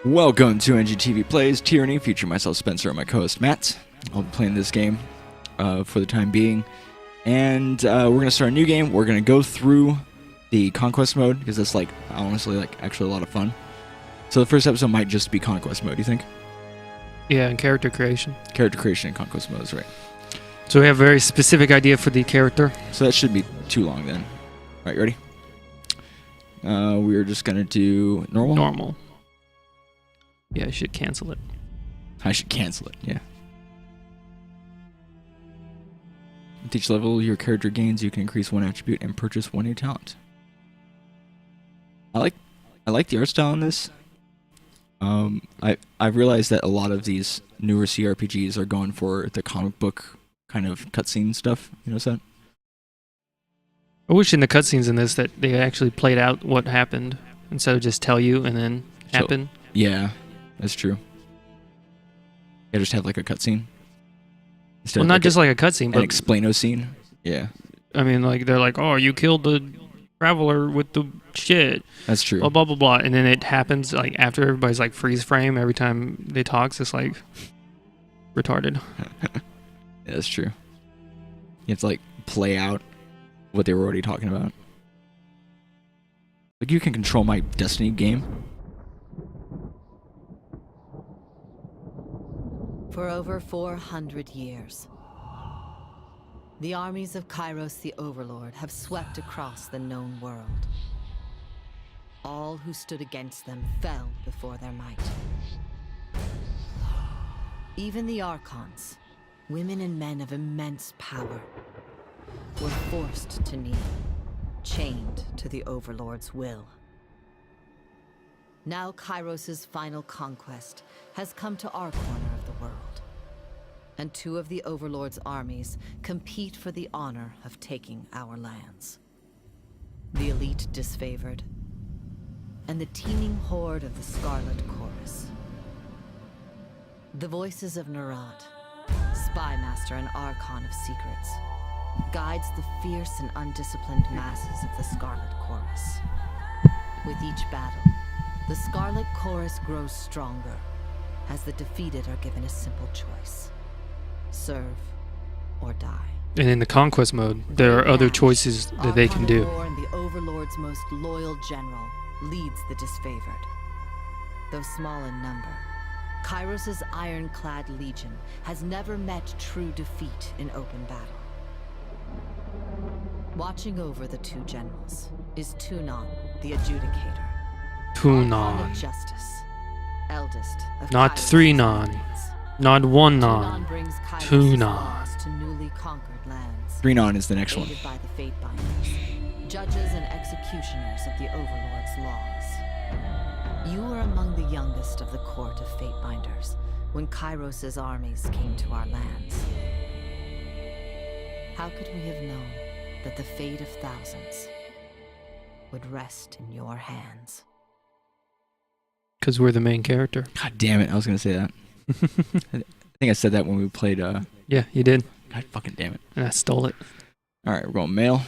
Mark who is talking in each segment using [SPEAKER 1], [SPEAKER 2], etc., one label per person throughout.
[SPEAKER 1] Welcome to NGTV Plays Tyranny, featuring myself, Spencer, and my co-host, Matt. I'll be playing this game for the time being. And we're going to start a new game. We're going to go through the Conquest mode, because that's, honestly, actually a lot of fun. So the first episode might just be Conquest mode, do you think?
[SPEAKER 2] Yeah, and character creation.
[SPEAKER 1] Character creation and Conquest mode is right.
[SPEAKER 2] So we have a very specific idea for the character.
[SPEAKER 1] So that should be too long then. Alright, ready? We're just going to do normal?
[SPEAKER 2] Normal. Yeah, I should cancel it.
[SPEAKER 1] I should cancel it, yeah. With each level your character gains, you can increase one attribute and purchase one new talent. I like the art style in this. I've realized that a lot of these newer CRPGs are going for the comic book kind of cutscene stuff. You notice that?
[SPEAKER 2] I wish in the cutscenes in this that they actually played out what happened instead of just tell you and then happen.
[SPEAKER 1] Yeah, that's true. Yeah, just have like a cutscene.
[SPEAKER 2] Well, not just like a cutscene, but
[SPEAKER 1] an explain-o scene. Yeah.
[SPEAKER 2] I mean, like they're like, "Oh, you killed the traveler with the shit."
[SPEAKER 1] That's true.
[SPEAKER 2] Blah blah blah blah, and then it happens like after everybody's like freeze frame every time they talk. It's just like retarded.
[SPEAKER 1] Yeah, that's true. You have to like play out what they were already talking about. Like, you can control my Destiny game.
[SPEAKER 3] For over 400 years, the armies of Kyros the Overlord have swept across the known world. All who stood against them fell before their might. Even the Archons, women and men of immense power, were forced to kneel, chained to the Overlord's will. Now Kyros' final conquest has come to our corner of the world, and two of the Overlord's armies compete for the honor of taking our lands. The elite disfavored, and the teeming horde of the Scarlet Chorus. The voices of Nerat, spy master and Archon of secrets, guides the fierce and undisciplined masses of the Scarlet Chorus. With each battle, the Scarlet Chorus grows stronger, as the defeated are given a simple choice: serve or die.
[SPEAKER 2] And in the conquest mode, there are other choices that they can do.
[SPEAKER 3] And the Overlord's most loyal general leads the disfavored. Though small in number, Kyros' ironclad legion has never met true defeat in open battle. Watching over the two generals is Tunon, the Adjudicator.
[SPEAKER 2] Tunon.
[SPEAKER 3] Of Justice, eldest of
[SPEAKER 2] Not
[SPEAKER 3] Kyros'
[SPEAKER 2] 3 non.
[SPEAKER 3] Guardians.
[SPEAKER 2] Not 1
[SPEAKER 3] Tunon
[SPEAKER 2] non.
[SPEAKER 3] brings Kyros'
[SPEAKER 2] Tunon.
[SPEAKER 3] laws to newly conquered lands.
[SPEAKER 1] 3-non is the next one.
[SPEAKER 3] Aided by the Fatebinders, judges and executioners of the Overlord's laws. You were among the youngest of the court of Fatebinders when Kyros' armies came to our lands. How could we have known that the fate of thousands would rest in your hands?
[SPEAKER 2] Because we're the main character.
[SPEAKER 1] God damn it, I was going to say that. I think I said that when we played,
[SPEAKER 2] Yeah, you did.
[SPEAKER 1] God fucking damn it.
[SPEAKER 2] And I stole it.
[SPEAKER 1] Alright, we're going male.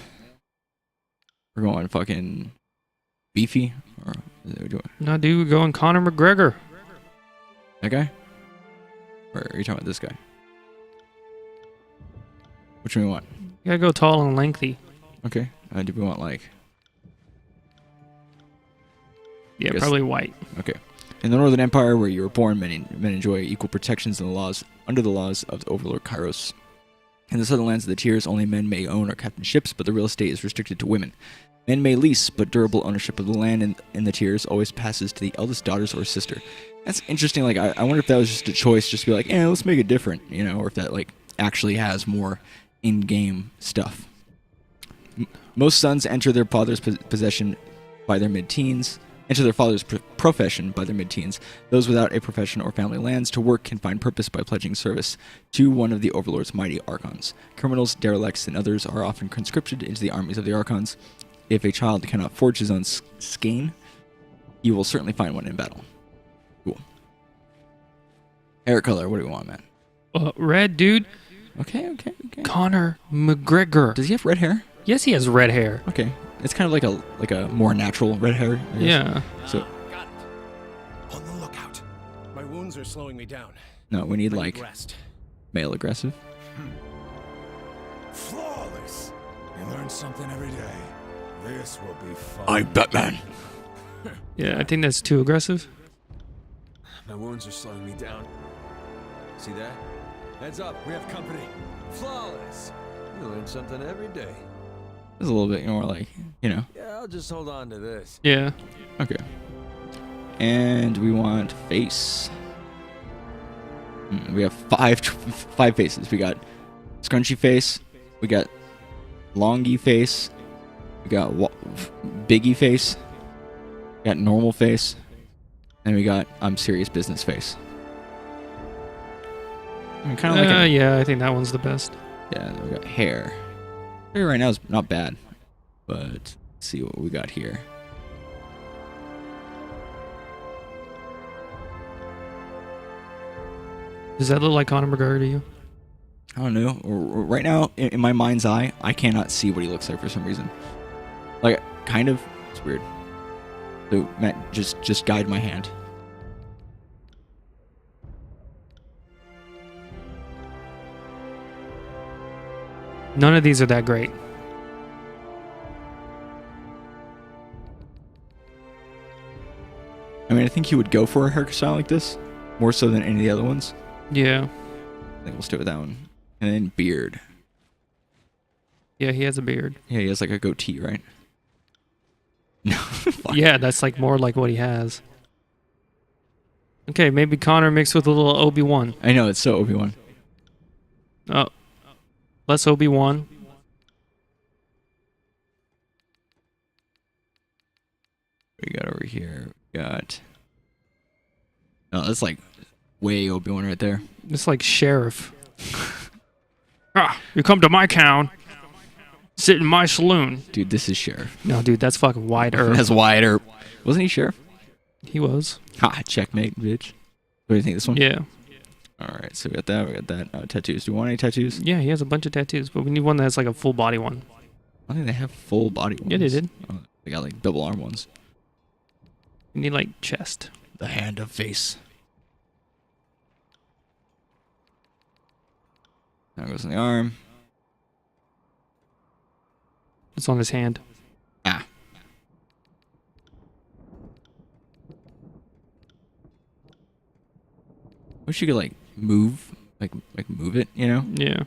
[SPEAKER 1] We're going fucking beefy. Or is that what we're doing?
[SPEAKER 2] No, dude, we're going Conor McGregor.
[SPEAKER 1] That guy? Or are you talking about this guy? Which one we want?
[SPEAKER 2] You gotta go tall and lengthy.
[SPEAKER 1] Okay. Do we want like...
[SPEAKER 2] Yeah,
[SPEAKER 1] Guess-
[SPEAKER 2] probably white.
[SPEAKER 1] Okay. In the Northern Empire, where you were born, men enjoy equal protections and under the laws of the Overlord Kyros. In the southern lands of the tiers, only men may own or captain ships, but the real estate is restricted to women. Men may lease, but durable ownership of the land in the tiers always passes to the eldest daughters or sister. That's interesting. Like, I wonder if that was just a choice, just to be like, let's make it different, or if that like actually has more in-game stuff. Most sons enter their father's possession by their mid-teens. Enter their father's profession by their mid-teens. Those without a profession or family lands to work can find purpose by pledging service to one of the Overlord's mighty Archons. Criminals, derelicts, and others are often conscripted into the armies of the Archons. If a child cannot forge his own skein, you will certainly find one in battle. Cool. Hair color, what do we want, man?
[SPEAKER 2] Red, dude.
[SPEAKER 1] Okay.
[SPEAKER 2] Conor McGregor.
[SPEAKER 1] Does he have red hair?
[SPEAKER 2] Yes, he has red hair.
[SPEAKER 1] Okay. It's kind of like a more natural red hair, I guess.
[SPEAKER 2] Yeah.
[SPEAKER 1] So
[SPEAKER 4] On the lookout. My wounds are slowing me down.
[SPEAKER 1] No, we need
[SPEAKER 4] I
[SPEAKER 1] like
[SPEAKER 4] need rest.
[SPEAKER 1] male aggressive.
[SPEAKER 4] Flawless. You learn something every day. This will be fun.
[SPEAKER 1] I'm Batman.
[SPEAKER 2] Yeah, I think that's too aggressive.
[SPEAKER 4] My wounds are slowing me down. See that? Heads up, we have company. Flawless. You learn something every day.
[SPEAKER 1] It's a little bit more like, you know.
[SPEAKER 4] Yeah, I'll just hold on to this.
[SPEAKER 2] Yeah.
[SPEAKER 1] Okay. And we want face. We have five faces. We got scrunchy face. We got longy face. We got biggie face. We got normal face. And we got I'm serious business face. I mean, kind of like
[SPEAKER 2] yeah, I think that one's the best.
[SPEAKER 1] yeah. We got hair. Hair right now is not bad, but let's see what we got here.
[SPEAKER 2] Does that look like Conor McGregor to you?
[SPEAKER 1] I don't know. Right now, in my mind's eye, I cannot see what he looks like for some reason. Like, kind of. It's weird. So, Matt, just guide my hand.
[SPEAKER 2] None of these are that great.
[SPEAKER 1] I mean, I think he would go for a hairstyle like this more so than any of the other ones.
[SPEAKER 2] Yeah.
[SPEAKER 1] I think we'll stick with that one. And then beard.
[SPEAKER 2] Yeah, he has a beard.
[SPEAKER 1] Yeah, he has like a goatee, right? No. Fuck.
[SPEAKER 2] Yeah, that's like more like what he has. Okay, maybe Conor mixed with a little Obi-Wan.
[SPEAKER 1] I know, it's so Obi-Wan.
[SPEAKER 2] Oh. Less Obi-Wan.
[SPEAKER 1] We got over here. We got. Oh, that's like way Obi-Wan right there.
[SPEAKER 2] It's like Sheriff. You come to my town. Sit in my saloon.
[SPEAKER 1] Dude, this is Sheriff.
[SPEAKER 2] No, dude, that's fucking Wyatt Earp.
[SPEAKER 1] That's Wyatt Earp. Wasn't he Sheriff?
[SPEAKER 2] He was.
[SPEAKER 1] Ha, checkmate, bitch. What do you think, this one?
[SPEAKER 2] Yeah.
[SPEAKER 1] Alright, so we got that. Tattoos. Do you want any tattoos?
[SPEAKER 2] Yeah, he has a bunch of tattoos, but we need one that's like a full body one.
[SPEAKER 1] I don't think they have full body ones.
[SPEAKER 2] Yeah, they did.
[SPEAKER 1] Oh, they got like double arm ones.
[SPEAKER 2] We need like chest.
[SPEAKER 1] The hand of face. Now goes in the arm.
[SPEAKER 2] It's on his hand.
[SPEAKER 1] Ah. Wish you could like move it, you know?
[SPEAKER 2] Yeah.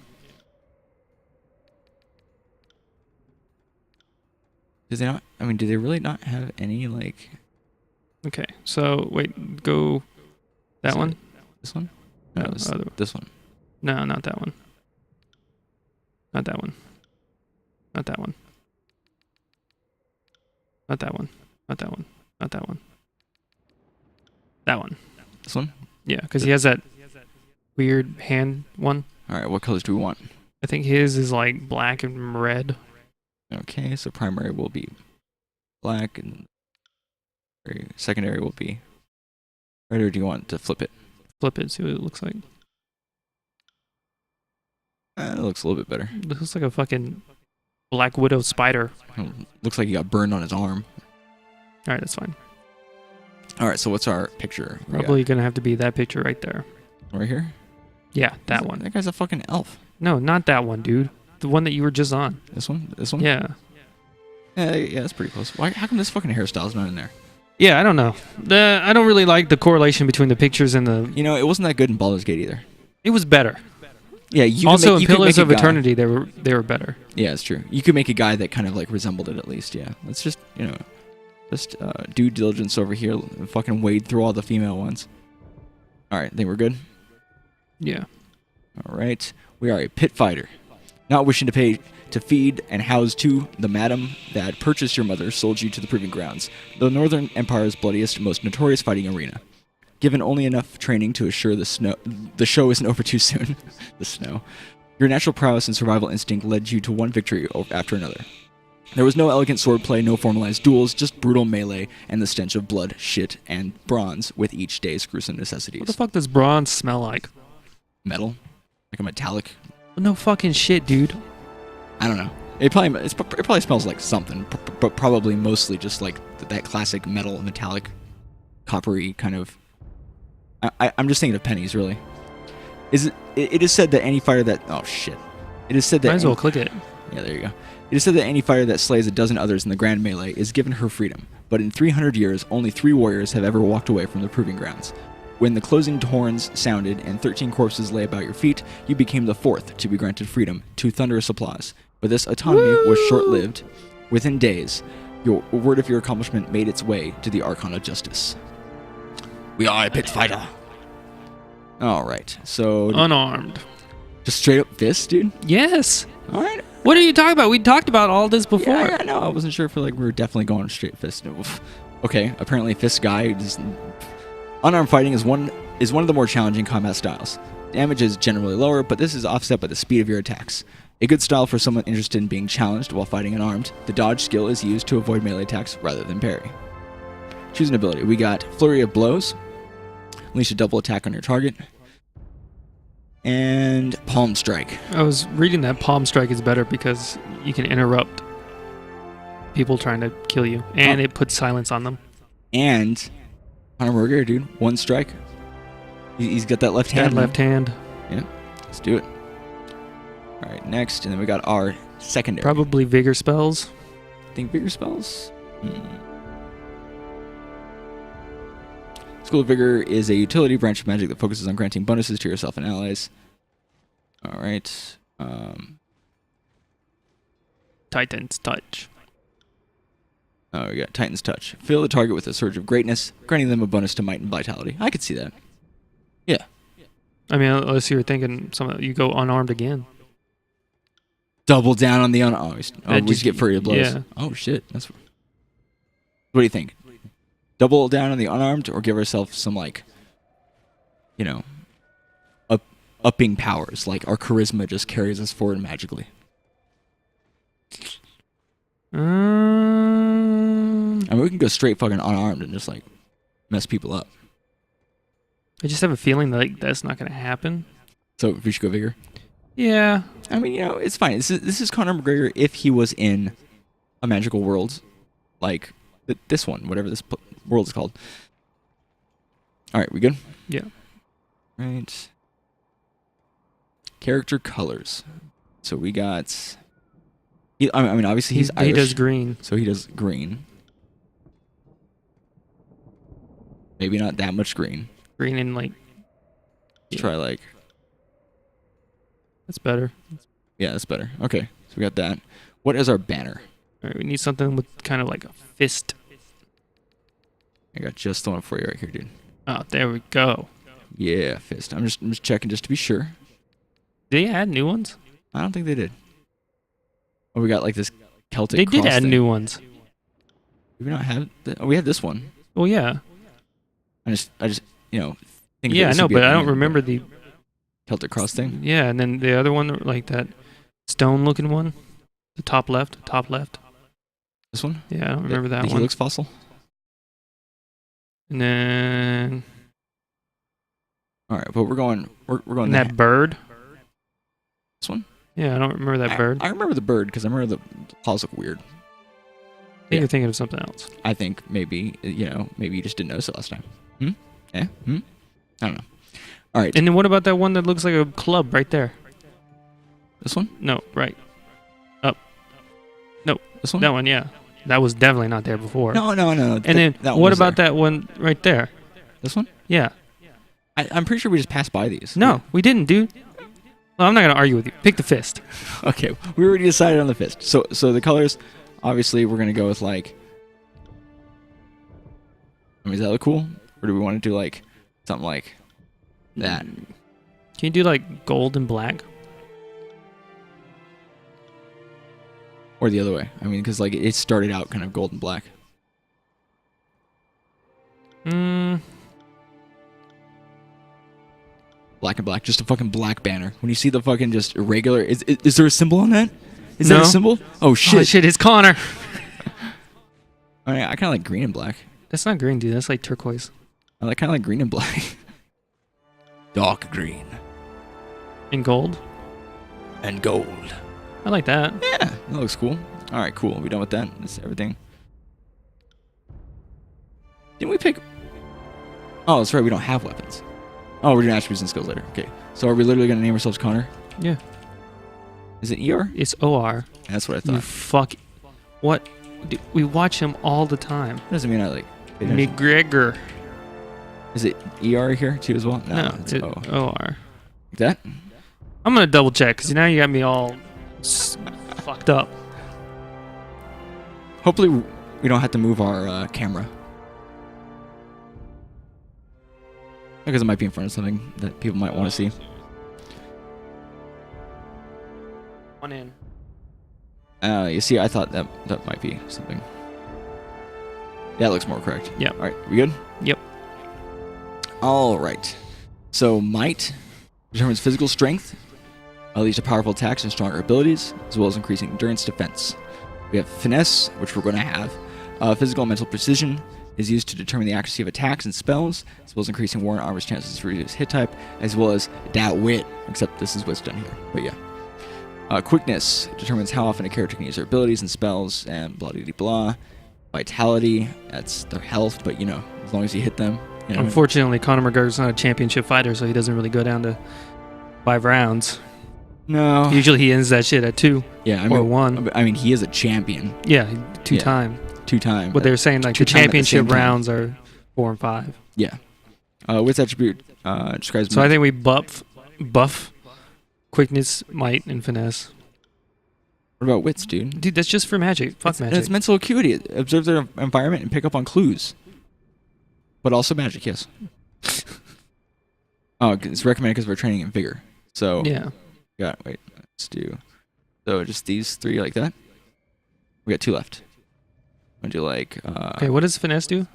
[SPEAKER 1] Do they not? I mean, do they really not have any like
[SPEAKER 2] Okay, so wait, go that one?
[SPEAKER 1] this one? No,
[SPEAKER 2] No,
[SPEAKER 1] this,
[SPEAKER 2] other-
[SPEAKER 1] this one.
[SPEAKER 2] No, not that one. Not that one. Not that one. Not that one. Not that one. Not that one. That one.
[SPEAKER 1] This one.
[SPEAKER 2] Yeah, because he has that weird hand one.
[SPEAKER 1] All right. What colors do we want?
[SPEAKER 2] I think his is like black and red.
[SPEAKER 1] Okay, so primary will be black and secondary will be red. Or do you want to flip it?
[SPEAKER 2] Flip it, see what it looks like.
[SPEAKER 1] It looks a little bit better.
[SPEAKER 2] It looks like a fucking Black Widow spider.
[SPEAKER 1] Looks like he got burned on his arm.
[SPEAKER 2] All right, that's fine.
[SPEAKER 1] All right, so what's our picture? We
[SPEAKER 2] Probably gonna have to be that picture right there.
[SPEAKER 1] got right here.
[SPEAKER 2] Yeah, that one.
[SPEAKER 1] That guy's a fucking elf.
[SPEAKER 2] No, not that one, dude. The one that you were just on.
[SPEAKER 1] This one. This one.
[SPEAKER 2] Yeah.
[SPEAKER 1] Yeah, that's pretty close. Why? How come this fucking hairstyle's not in there?
[SPEAKER 2] Yeah, I don't know. I don't really like the correlation between the pictures and the.
[SPEAKER 1] You know, it wasn't that good in Baldur's Gate either.
[SPEAKER 2] It was better.
[SPEAKER 1] Yeah, you
[SPEAKER 2] Also, in
[SPEAKER 1] you could
[SPEAKER 2] Pillars
[SPEAKER 1] make a
[SPEAKER 2] of
[SPEAKER 1] guy-
[SPEAKER 2] Eternity, they were better.
[SPEAKER 1] Yeah, it's true. You could make a guy that kind of like resembled it at least. Yeah, let's just due diligence over here. And fucking wade through all the female ones. All right, think we're good.
[SPEAKER 2] Yeah.
[SPEAKER 1] All right, we are a pit fighter, not wishing to pay to feed and house to the madam that purchased your mother sold you to the proving grounds, the Northern Empire's bloodiest, most notorious fighting arena. Given only enough training to assure the show isn't over too soon. The snow. Your natural prowess and survival instinct led you to one victory after another. There was no elegant swordplay, no formalized duels, just brutal melee and the stench of blood, shit, and bronze with each day's gruesome necessities.
[SPEAKER 2] What the fuck does bronze smell like?
[SPEAKER 1] Metal? Like a metallic?
[SPEAKER 2] No fucking shit, dude.
[SPEAKER 1] I don't know. It probably smells like something, but probably mostly just like that classic metal metallic coppery kind of. I'm just thinking of pennies, really. It is said that any fighter that It is said that
[SPEAKER 2] Might as well click it.
[SPEAKER 1] Yeah, there you go. It is said that any fighter that slays a dozen others in the grand melee is given her freedom. But in 300 years, only 3 warriors have ever walked away from the proving grounds. When the closing horns sounded and 13 corpses lay about your feet, you became the 4th to be granted freedom to thunderous applause. But this autonomy was short-lived. Within days, your word of your accomplishment made its way to the Archon of Justice. We are a pit fighter. Alright, so...
[SPEAKER 2] Unarmed.
[SPEAKER 1] Just straight up fist, dude?
[SPEAKER 2] Yes.
[SPEAKER 1] Alright.
[SPEAKER 2] What are you talking about? We talked about all this before.
[SPEAKER 1] Yeah, no, I wasn't sure if we were definitely going straight fist. Okay, apparently fist guy. Unarmed fighting is one of the more challenging combat styles. Damage is generally lower, but this is offset by the speed of your attacks. A good style for someone interested in being challenged while fighting unarmed. The dodge skill is used to avoid melee attacks rather than parry. Choose an ability. We got Flurry of Blows. Unleash a double attack on your target. And Palm Strike.
[SPEAKER 2] I was reading that Palm Strike is better because you can interrupt people trying to kill you, and it puts silence on them.
[SPEAKER 1] And Conor McGregor, dude, one strike. He's got that left hand.
[SPEAKER 2] That left hand.
[SPEAKER 1] Yeah, let's do it. All right, next, and then we got our secondary.
[SPEAKER 2] Probably Vigor spells.
[SPEAKER 1] Think Vigor spells? School of Vigor is a utility branch of magic that focuses on granting bonuses to yourself and allies. All right.
[SPEAKER 2] Titan's Touch.
[SPEAKER 1] Oh, we got Titan's Touch. Fill the target with a surge of greatness, granting them a bonus to might and vitality. I could see that. Yeah.
[SPEAKER 2] I mean, unless you were thinking you go unarmed again.
[SPEAKER 1] Double down on the unarmed. Oh, we just get Flurry of Blows.
[SPEAKER 2] Yeah.
[SPEAKER 1] Oh, shit. What do you think? Double down on the unarmed, or give ourselves some, upping powers, like our charisma just carries us forward magically. I mean, we can go straight fucking unarmed and just mess people up.
[SPEAKER 2] I just have a feeling that that's not going to happen.
[SPEAKER 1] So we should go Vigor.
[SPEAKER 2] Yeah.
[SPEAKER 1] I mean, it's fine. This is Conor McGregor if he was in a magical world, like this one, whatever this world is called. All right, we good?
[SPEAKER 2] Yeah.
[SPEAKER 1] Right. Character colors. So we got. I mean, obviously he's Irish.
[SPEAKER 2] He does green.
[SPEAKER 1] So he does green. Maybe not that much green.
[SPEAKER 2] Green and
[SPEAKER 1] Let's try
[SPEAKER 2] That's better.
[SPEAKER 1] Yeah, that's better. Okay, so we got that. What is our banner?
[SPEAKER 2] All right, we need something with kind of like a fist.
[SPEAKER 1] I got just the one for you right here, dude.
[SPEAKER 2] Oh, there we go.
[SPEAKER 1] Yeah, fist. I'm just checking just to be sure.
[SPEAKER 2] Did they add new ones?
[SPEAKER 1] I don't think they did. Oh, we got this Celtic.
[SPEAKER 2] They did
[SPEAKER 1] cross
[SPEAKER 2] add
[SPEAKER 1] thing.
[SPEAKER 2] new ones.
[SPEAKER 1] Did we not have? We had this one.
[SPEAKER 2] Oh yeah.
[SPEAKER 1] I just think.
[SPEAKER 2] Yeah, I know, but I don't remember the
[SPEAKER 1] Celtic cross thing.
[SPEAKER 2] Yeah, and then the other one, like that stone-looking one, the top left.
[SPEAKER 1] This one.
[SPEAKER 2] Yeah, I don't remember that
[SPEAKER 1] the
[SPEAKER 2] one.
[SPEAKER 1] Helix fossil.
[SPEAKER 2] And then.
[SPEAKER 1] All right, but we're going.
[SPEAKER 2] And that bird.
[SPEAKER 1] This one.
[SPEAKER 2] Yeah, I don't remember that bird.
[SPEAKER 1] I remember the bird because I remember the claws look weird.
[SPEAKER 2] I think you're thinking of something else.
[SPEAKER 1] I think maybe maybe you just didn't notice it last time. I don't know. All right.
[SPEAKER 2] And then what about that one that looks like a club right there?
[SPEAKER 1] This one?
[SPEAKER 2] No, right. Up. No.
[SPEAKER 1] This one?
[SPEAKER 2] That one, yeah. That was definitely not there before.
[SPEAKER 1] No.
[SPEAKER 2] And then what about that one right there?
[SPEAKER 1] This one?
[SPEAKER 2] Yeah.
[SPEAKER 1] I'm pretty sure we just passed by these.
[SPEAKER 2] No, we didn't, dude. Well, I'm not going to argue with you. Pick the fist.
[SPEAKER 1] Okay, we already decided on the fist. So the colors, obviously, we're going to go with does that look cool? Or do we want to do something like that?
[SPEAKER 2] Can you do gold and black?
[SPEAKER 1] Or the other way? I mean, because it started out kind of gold and black. Black and black, just a fucking black banner. When you see the fucking just irregular, is there a symbol on that? Is that a symbol? Oh shit!
[SPEAKER 2] Oh shit! It's Conor.
[SPEAKER 1] I mean, I kind of like green and black.
[SPEAKER 2] That's not green, dude. That's turquoise.
[SPEAKER 1] I kind of like green and black. Dark green.
[SPEAKER 2] And gold.
[SPEAKER 1] And gold.
[SPEAKER 2] I like that.
[SPEAKER 1] Yeah, that looks cool. All right, cool. We done with that? That's everything. Didn't we pick? Oh, that's right. We don't have weapons. Oh, we're doing attributes and skills later. Okay. So are we literally going to name ourselves Conor?
[SPEAKER 2] Yeah.
[SPEAKER 1] Is it ER?
[SPEAKER 2] It's OR.
[SPEAKER 1] That's what I
[SPEAKER 2] You
[SPEAKER 1] thought.
[SPEAKER 2] fuck. What? Dude, we watch him all the time.
[SPEAKER 1] Doesn't mean I like. pay attention.
[SPEAKER 2] McGregor.
[SPEAKER 1] Is it ER here too as well?
[SPEAKER 2] No,
[SPEAKER 1] it's
[SPEAKER 2] it,
[SPEAKER 1] O.
[SPEAKER 2] OR.
[SPEAKER 1] Like that?
[SPEAKER 2] I'm gonna double check because now you got me all fucked up.
[SPEAKER 1] Hopefully we don't have to move our camera. Because it might be in front of something that people might want to see.
[SPEAKER 2] One in.
[SPEAKER 1] You see, I thought that might be something. That looks more correct.
[SPEAKER 2] Yeah.
[SPEAKER 1] All right, we good?
[SPEAKER 2] Yep.
[SPEAKER 1] All right. So might determines physical strength, leads to powerful attacks and stronger abilities, as well as increasing endurance defense. We have finesse, which we're going to have. Physical and mental precision is used to determine the accuracy of attacks and spells, as well as increasing war and armor's chances to reduce hit type, as well as that wit, except this is what's done here. But yeah. Quickness determines how often a character can use their abilities and spells, and blah blah blah. Vitality, that's their health, but you know, as long as you hit them. You know,
[SPEAKER 2] Unfortunately, Conor McGregor's not a championship fighter, so he doesn't really go down to 5 rounds.
[SPEAKER 1] no.
[SPEAKER 2] Usually he ends that shit at 2
[SPEAKER 1] Yeah, I
[SPEAKER 2] or
[SPEAKER 1] mean,
[SPEAKER 2] 1.
[SPEAKER 1] I mean, he is a champion.
[SPEAKER 2] Yeah, 2
[SPEAKER 1] Yeah.
[SPEAKER 2] time.
[SPEAKER 1] 2-time.
[SPEAKER 2] But they're saying like the
[SPEAKER 1] 2 time at the same
[SPEAKER 2] championship
[SPEAKER 1] time.
[SPEAKER 2] rounds are 4 and 5.
[SPEAKER 1] Yeah. What's attribute describes.
[SPEAKER 2] So I think we buff quickness, might, and finesse.
[SPEAKER 1] What about wits, dude?
[SPEAKER 2] Dude, that's just for magic. Fuck magic.
[SPEAKER 1] It's mental acuity. Observe their environment and pick up on clues. But also magic, yes. Oh, it's recommended because we're training in vigor. So
[SPEAKER 2] Yeah.
[SPEAKER 1] wait, let's do. So just these 3 like that. We got 2 left. I'm gonna do like.
[SPEAKER 2] Okay, what does finesse do?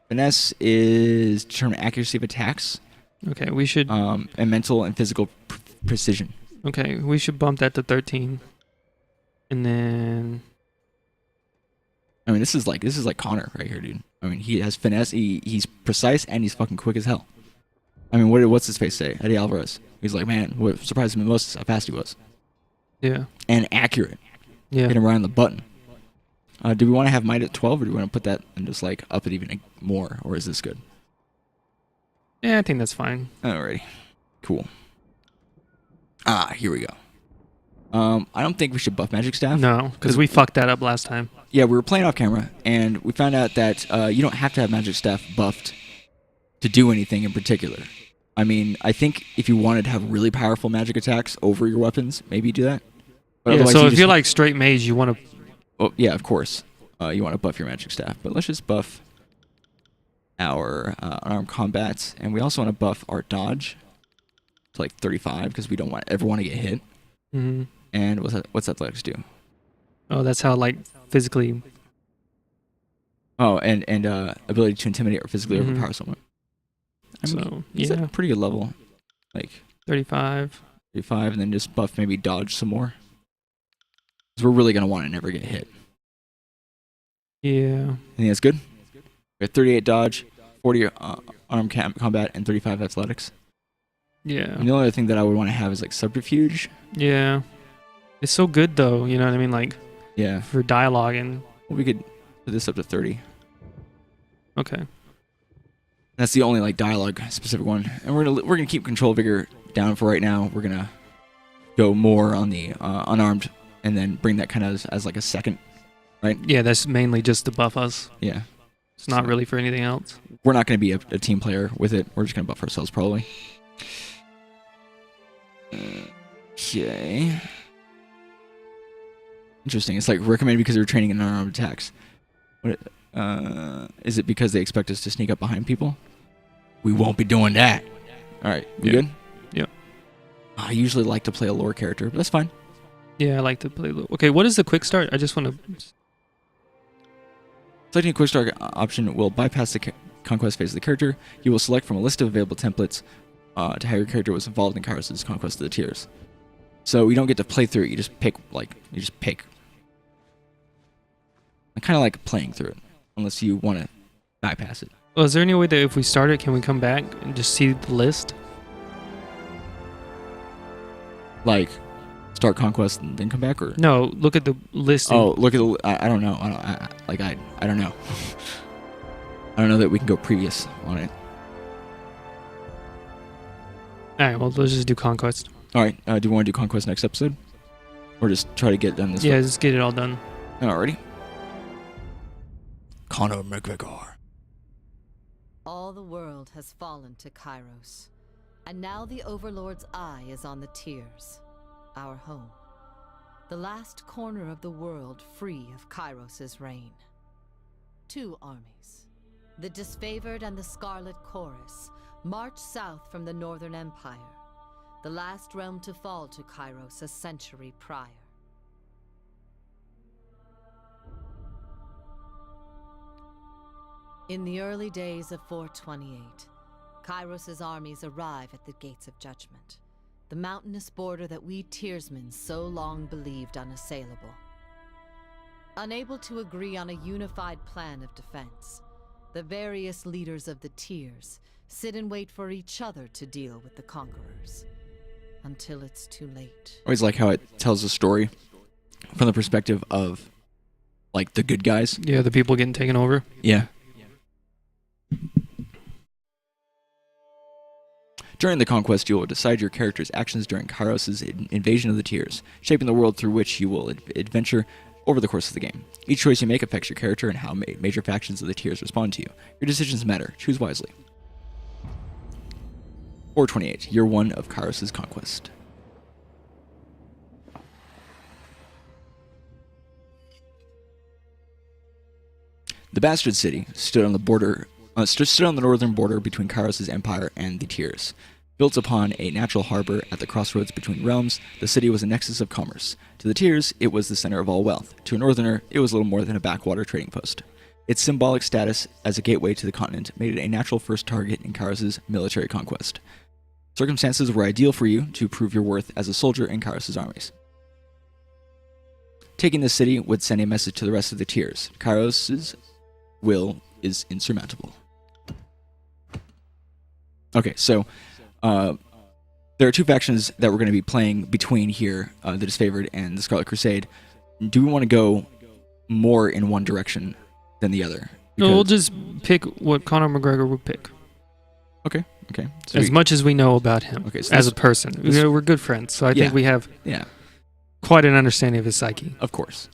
[SPEAKER 1] Finesse is determine accuracy of attacks.
[SPEAKER 2] Okay, we should.
[SPEAKER 1] And mental and physical precision.
[SPEAKER 2] Okay, we should bump that to 13. And then.
[SPEAKER 1] I mean, this is like Conor right here, dude. I mean, he has finesse. He's precise and he's fucking quick as hell. I mean, what's his face say? Eddie Alvarez. He's like, man, what surprised me most is how fast he was
[SPEAKER 2] Yeah.
[SPEAKER 1] and accurate.
[SPEAKER 2] Yeah.
[SPEAKER 1] Hit him right on the button. Do we want to have might at 12, or do we want to put that and just like up it even more, or is this good?
[SPEAKER 2] Yeah, I think that's fine.
[SPEAKER 1] Alrighty, cool. Here we go. I don't think we should buff magic staff.
[SPEAKER 2] No, because we fucked that up last time.
[SPEAKER 1] Yeah, we were playing off camera, and we found out that you don't have to have magic staff buffed to do anything in particular. I mean, I think if you wanted to have really powerful magic attacks over your weapons, maybe do that. But
[SPEAKER 2] Yeah,
[SPEAKER 1] otherwise
[SPEAKER 2] so if
[SPEAKER 1] just-
[SPEAKER 2] you're like straight mage, you want to.
[SPEAKER 1] oh, yeah, of course, you want to buff your magic staff. But let's just buff our unarmed combat, and we also want to buff our dodge to like 35 because we don't ever want to get hit.
[SPEAKER 2] Mm-hmm.
[SPEAKER 1] And what's athletics do?
[SPEAKER 2] Oh, that's how like physically.
[SPEAKER 1] Oh, and ability to intimidate or physically
[SPEAKER 2] Mhm.
[SPEAKER 1] overpower someone. I mean,
[SPEAKER 2] So
[SPEAKER 1] it's
[SPEAKER 2] yeah,
[SPEAKER 1] a pretty good level, like
[SPEAKER 2] 35.
[SPEAKER 1] 35, and then just buff maybe dodge some more. Because we're really gonna want to never get hit.
[SPEAKER 2] Yeah.
[SPEAKER 1] I think that's good. We got 38 dodge, 40 armed combat, and 35 athletics.
[SPEAKER 2] Yeah.
[SPEAKER 1] And the only other thing that I would want to have is like subterfuge.
[SPEAKER 2] Yeah. It's so good though, you know what I mean? Like
[SPEAKER 1] Yeah,
[SPEAKER 2] for dialogue and.
[SPEAKER 1] well, we could put this up to 30.
[SPEAKER 2] Okay.
[SPEAKER 1] That's the only like dialogue specific one, and we're gonna keep control vigor down for right now. We're gonna go more on the unarmed, and then bring that kind of as like a second, right?
[SPEAKER 2] Yeah, that's mainly just to buff us.
[SPEAKER 1] Yeah,
[SPEAKER 2] It's not
[SPEAKER 1] So-
[SPEAKER 2] really for anything else.
[SPEAKER 1] we're not gonna be a team player with it. We're just gonna buff ourselves probably. Okay. Interesting. It's like recommended because they're training in unarmed attacks. What? Is it because they expect us to sneak up behind people? We won't be doing that. All right, we
[SPEAKER 2] Yeah.
[SPEAKER 1] good?
[SPEAKER 2] Yep.
[SPEAKER 1] I usually like to play a lore character, but that's fine.
[SPEAKER 2] Yeah, I like to play. Okay, what is the quick start? I just want to.
[SPEAKER 1] Selecting a quick start option will bypass the conquest phase of the character. You will select from a list of available templates to how your character was involved in Kyros' conquest of the tiers. So you don't get to play through it. You just pick. I kind of like playing through it, unless you want to bypass it.
[SPEAKER 2] Well, is there any way that if we start it, can we come back and just see the list?
[SPEAKER 1] Like, start conquest and then come back, or
[SPEAKER 2] No, look at the listing.
[SPEAKER 1] oh, look at the. I don't know. I don't know. I don't know that we can go previous on it.
[SPEAKER 2] All right, well, let's just do Conquest.
[SPEAKER 1] All right. Do we want to do Conquest next episode? Or just try to get it done this
[SPEAKER 2] Yeah,
[SPEAKER 1] one?
[SPEAKER 2] just get it all done.
[SPEAKER 1] Alrighty. Conor McGregor.
[SPEAKER 3] All the world has fallen to Kyros, and now the Overlord's eye is on the Tears, our home. The last corner of the world free of Kyros' reign. 2 armies, the Disfavored and the Scarlet Chorus, march south from the Northern Empire, the last realm to fall to Kyros a century prior. In the early days of 428, Kyros' armies arrive at the Gates of Judgment, the mountainous border that we Tearsmen so long believed unassailable. Unable to agree on a unified plan of defense, the various leaders of the Tears sit and wait for each other to deal with the conquerors, until it's too late.
[SPEAKER 1] I always like how it tells a story from the perspective of, like, the good guys.
[SPEAKER 2] Yeah, the people getting taken over.
[SPEAKER 1] Yeah. During the conquest, you will decide your character's actions during Kyros' invasion of the Tears, shaping the world through which you will adventure over the course of the game. Each choice you make affects your character and how major factions of the Tears respond to you. Your decisions matter. Choose wisely. 428, Year 1 of Kyros' conquest. The Bastard City stood on the border. Stood on the northern border between Kyros' empire and the Tears. Built upon a natural harbor at the crossroads between realms, the city was a nexus of commerce. To the Tears, it was the center of all wealth. To a northerner, it was little more than a backwater trading post. Its symbolic status as a gateway to the continent made it a natural first target in Kyros' military conquest. Circumstances were ideal for you to prove your worth as a soldier in Kyros' armies. Taking the city would send a message to the rest of the Tears. Kyros' will is insurmountable. Okay, so there are 2 factions that we're going to be playing between here, the Disfavored and the Scarlet Crusade. Do we want to go more in one direction than the other?
[SPEAKER 2] No, we'll just pick what Conor McGregor would pick.
[SPEAKER 1] Okay. So
[SPEAKER 2] as much as we know about him
[SPEAKER 1] so
[SPEAKER 2] as a person. We're good friends, so I think we have quite an understanding of his psyche.
[SPEAKER 1] Of course.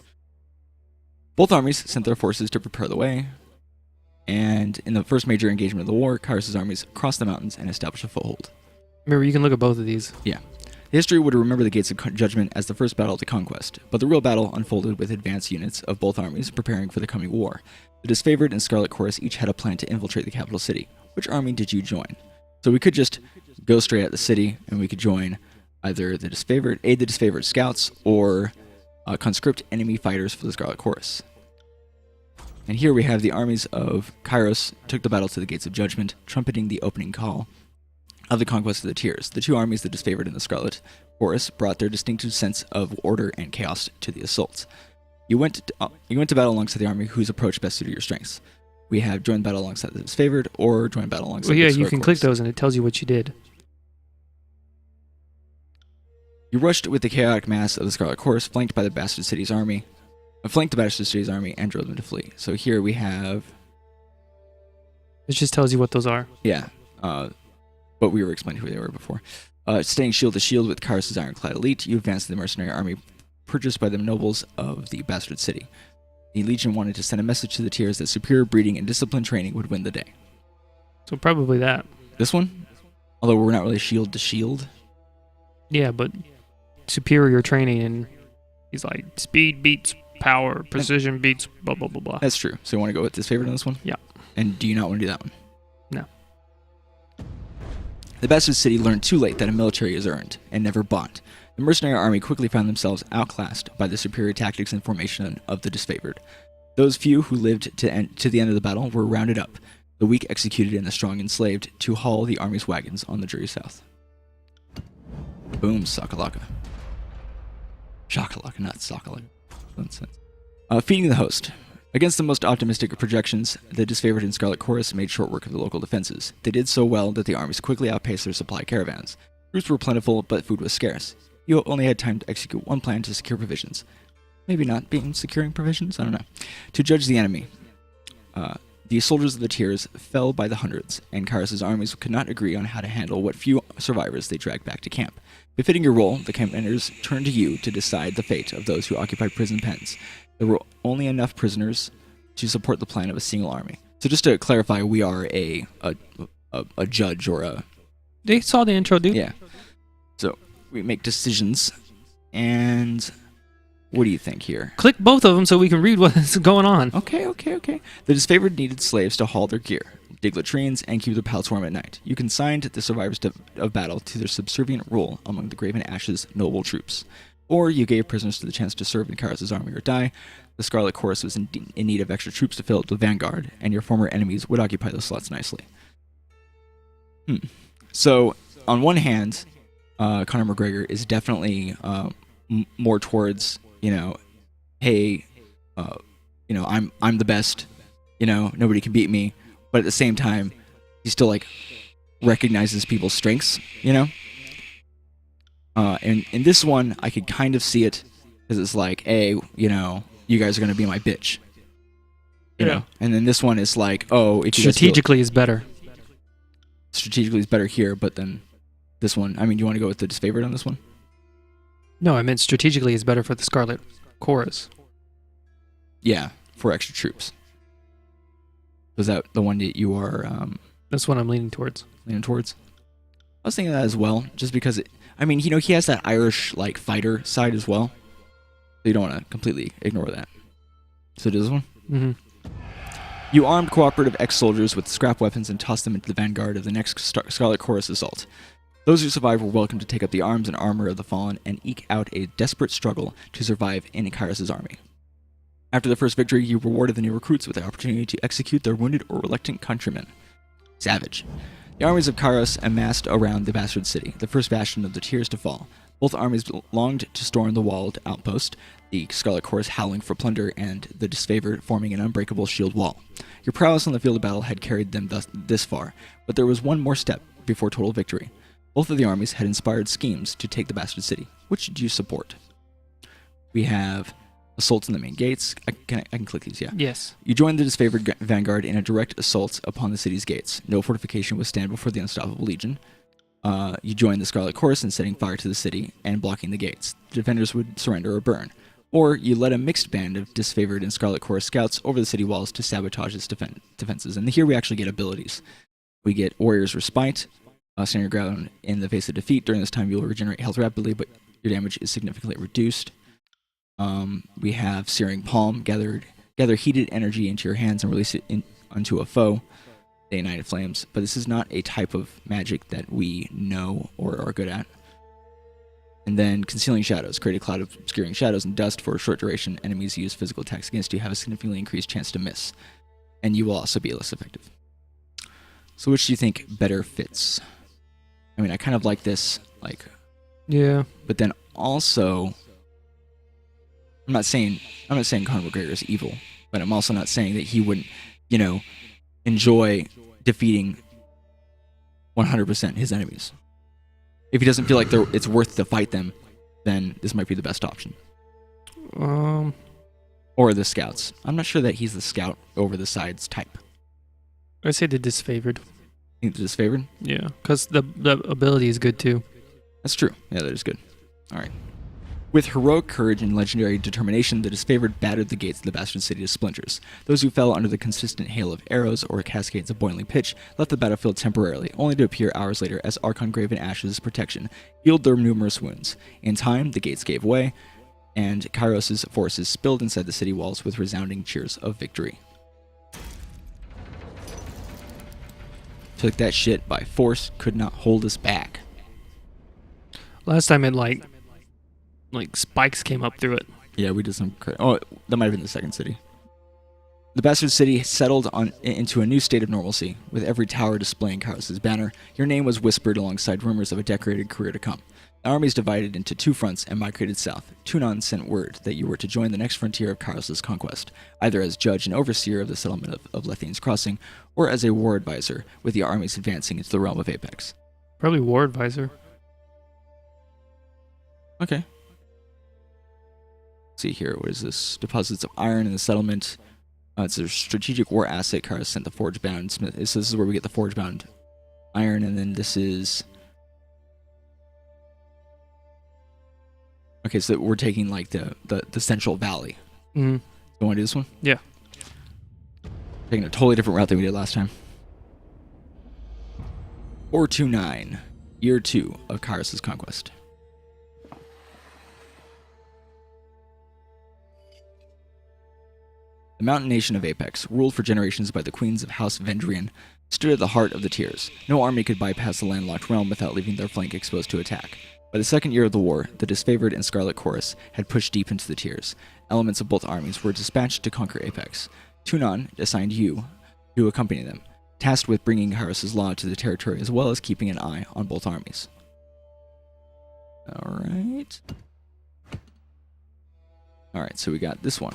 [SPEAKER 1] Both armies sent their forces to prepare the way, and in the first major engagement of the war, Kyros' armies crossed the mountains and established a foothold.
[SPEAKER 2] Remember, you can look at both of these.
[SPEAKER 1] Yeah. History would remember the Gates of Judgment as the first battle of the conquest, but the real battle unfolded with advanced units of both armies preparing for the coming war. The Disfavored and Scarlet Chorus each had a plan to infiltrate the capital city. Which army did you join? So we could just go straight at the city, and we could join either the Disfavored, aid the Disfavored scouts, or conscript enemy fighters for the Scarlet Chorus. And here we have the armies of Kyros took the battle to the Gates of Judgment, trumpeting the opening call of the conquest of the Tears. The 2 armies, the Disfavored and the Scarlet Chorus, brought their distinctive sense of order and chaos to the assault. You went to battle alongside the army whose approach best suited your strengths. We have joined battle alongside the Disfavored or joined battle alongside the Scarlet Chorus.
[SPEAKER 2] You can click those and it tells you what you did.
[SPEAKER 1] You rushed with the chaotic mass of the Scarlet Chorus, flanked by the Bastard City's army. Flanked the Bastard City's army and drove them to flee. So here we have...
[SPEAKER 2] It just tells you what those are.
[SPEAKER 1] Yeah. But we were explaining who they were before. Staying shield to shield with Kyros' ironclad elite, you advanced the mercenary army purchased by the nobles of the Bastard City. The Legion wanted to send a message to the Tears that superior breeding and disciplined training would win the day.
[SPEAKER 2] So probably that.
[SPEAKER 1] This one? Although we're not really shield to shield.
[SPEAKER 2] Yeah, but superior training, and he's like, speed beats power, precision beats blah, blah, blah, blah.
[SPEAKER 1] That's true. So you want to go with Disfavored on this one?
[SPEAKER 2] Yeah.
[SPEAKER 1] And do you not want to do that one?
[SPEAKER 2] No.
[SPEAKER 1] The Bastard City learned too late that a military is earned and never bought. The mercenary army quickly found themselves outclassed by the superior tactics and formation of the Disfavored. Those few who lived to the end of the battle were rounded up, the weak executed and the strong enslaved, to haul the army's wagons on the journey south. Boom, sakalaka. Shakalaka, not sakalaka. Nonsense. Feeding the host. Against the most optimistic of projections, the Disfavored and Scarlet Chorus made short work of the local defenses. They did so well that the armies quickly outpaced their supply caravans. Troops were plentiful, but food was scarce. You only had time to execute one plan to secure provisions. Maybe not being securing provisions? I don't know. To judge the enemy. The soldiers of the Tears fell by the hundreds, and Kyros' armies could not agree on how to handle what few survivors they drag back to camp. Befitting your role, the campaigners turn to you to decide the fate of those who occupy prison pens. There were only enough prisoners to support the plan of a single army. So just to clarify, we are a judge or a...
[SPEAKER 2] They saw the intro, dude.
[SPEAKER 1] Yeah. So we make decisions, and what do you think here?
[SPEAKER 2] Click both of them so we can read what's going on.
[SPEAKER 1] Okay. The disfavored needed slaves to haul their gear, dig latrines, and keep their pallets warm at night. You consigned the survivors of battle to their subservient role among the Graven Ash's noble troops. Or you gave prisoners the chance to serve in Kyros' army or die. The Scarlet Chorus was in need of extra troops to fill up the vanguard, and your former enemies would occupy those slots nicely. So, on one hand, Conor McGregor is definitely more towards, hey, I'm the best, nobody can beat me. But at the same time, he still recognizes people's strengths, And in this one, I could kind of see it because it's like, hey, you guys are gonna be my bitch,
[SPEAKER 2] Yeah.
[SPEAKER 1] And then this one is like, oh, if
[SPEAKER 2] Strategically is better.
[SPEAKER 1] Strategically is better here, but then this one, do you want to go with the disfavored on this one?
[SPEAKER 2] No, I meant strategically is better for the Scarlet Chorus.
[SPEAKER 1] Yeah, for extra troops. Was that the one that you are
[SPEAKER 2] That's what I'm leaning towards.
[SPEAKER 1] leaning towards? I was thinking that as well, just because he has that Irish fighter side as well. So you don't want to completely ignore that. So do this one.
[SPEAKER 2] Mm-hmm.
[SPEAKER 1] You armed cooperative ex-soldiers with scrap weapons and tossed them into the vanguard of the next Scarlet Chorus assault. Those who survived were welcome to take up the arms and armor of the fallen and eke out a desperate struggle to survive in Kyros' army. After the first victory, you rewarded the new recruits with the opportunity to execute their wounded or reluctant countrymen. Savage. The armies of Kyros amassed around the bastard city, the first bastion of the Tears to fall. Both armies longed to storm the walled outpost, the Scarlet Chorus howling for plunder and the disfavored forming an unbreakable shield wall. Your prowess on the field of battle had carried them this far, but there was one more step before total victory. Both of the armies had inspired schemes to take the bastard city. Which do you support? We have assaults in the main gates. I can click these, yeah.
[SPEAKER 2] Yes.
[SPEAKER 1] You joined the disfavored vanguard in a direct assault upon the city's gates. No fortification would stand before the unstoppable legion. You joined the Scarlet Chorus in setting fire to the city and blocking the gates. The defenders would surrender or burn. Or you led a mixed band of disfavored and Scarlet Chorus scouts over the city walls to sabotage its defenses. And here we actually get abilities. We get Warrior's Respite. Stand your ground in the face of defeat. During this time, you will regenerate health rapidly, but your damage is significantly reduced. We have Searing Palm. Gather heated energy into your hands and release it onto a foe. They ignited flames, but this is not a type of magic that we know or are good at. And then Concealing Shadows. Create a cloud of obscuring shadows and dust for a short duration. Enemies who use physical attacks against you have a significantly increased chance to miss. And you will also be less effective. So which do you think better fits? I kind of like this,
[SPEAKER 2] Yeah.
[SPEAKER 1] but then also, I'm not saying Conor McGregor is evil, but I'm also not saying that he wouldn't, enjoy defeating 100% his enemies. If he doesn't feel like it's worth to fight them, then this might be the best option. Or the scouts. I'm not sure that he's the scout over the sides type.
[SPEAKER 2] I say the disfavored.
[SPEAKER 1] Think the disfavored?
[SPEAKER 2] Yeah, because the ability is good too.
[SPEAKER 1] That's true. Yeah, that is good. All right. With heroic courage and legendary determination, the disfavored battered the gates of the bastard city to splinters. Those who fell under the consistent hail of arrows or cascades of boiling pitch left the battlefield temporarily, only to appear hours later as Archon Graven Ash's protection healed their numerous wounds. In time, the gates gave way, and Kyros' forces spilled inside the city walls with resounding cheers of victory. Took that shit by force, could not hold us back.
[SPEAKER 2] Last time it like spikes came up through it.
[SPEAKER 1] Yeah, we did some... Oh, that might have been the second city. The bastard city settled into a new state of normalcy, with every tower displaying Kyros' banner. Your name was whispered alongside rumors of a decorated career to come. The armies divided into two fronts and migrated south. Tunon sent word that you were to join the next frontier of Kyros' conquest, either as judge and overseer of the settlement of Lethian's Crossing, or as a war advisor, with the armies advancing into the realm of Apex.
[SPEAKER 2] Probably war advisor.
[SPEAKER 1] Okay. Let's see here, what is this? Deposits of iron in the settlement. It's a strategic war asset. Kyros sent the forge-bound smith. So this is where we get the forge-bound iron, and then this is Okay, so we're taking like the central valley.
[SPEAKER 2] Mm-hmm.
[SPEAKER 1] You want to do this one?
[SPEAKER 2] Yeah.
[SPEAKER 1] Taking a totally different route than we did last time. 429, year 2 of Kyros' conquest. The mountain nation of Apex, ruled for generations by the queens of House Vendrian, stood at the heart of the Tiers. No army could bypass the landlocked realm without leaving their flank exposed to attack. By the second year of the war, the disfavored and Scarlet Chorus had pushed deep into the Tiers. Elements of both armies were dispatched to conquer Apex. Tunon assigned you to accompany them, tasked with bringing Kyros' law to the territory as well as keeping an eye on both armies. Alright, so we got this one.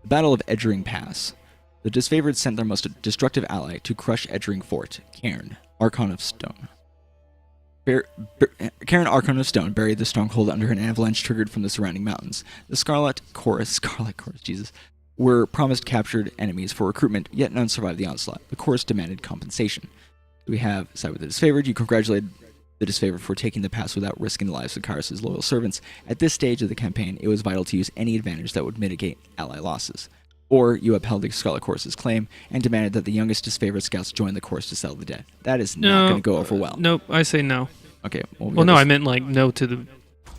[SPEAKER 1] The Battle of Edgering Pass. The disfavored sent their most destructive ally to crush Edgering Fort, Cairn, Archon of Stone. Cairn, Archon of Stone, buried the stronghold under an avalanche triggered from the surrounding mountains. The Scarlet Chorus, Jesus, were promised captured enemies for recruitment, yet none survived the onslaught. The Chorus demanded compensation. We have side with the disfavored. You congratulated the disfavored for taking the pass without risking the lives of Kyros' loyal servants. At this stage of the campaign, it was vital to use any advantage that would mitigate ally losses. Or you upheld the Scarlet Chorus' claim and demanded that the youngest disfavored scouts join the Chorus to settle the debt. That is not going to go over well.
[SPEAKER 2] Nope, I say no.
[SPEAKER 1] Okay.
[SPEAKER 2] Well, no, I meant like no to the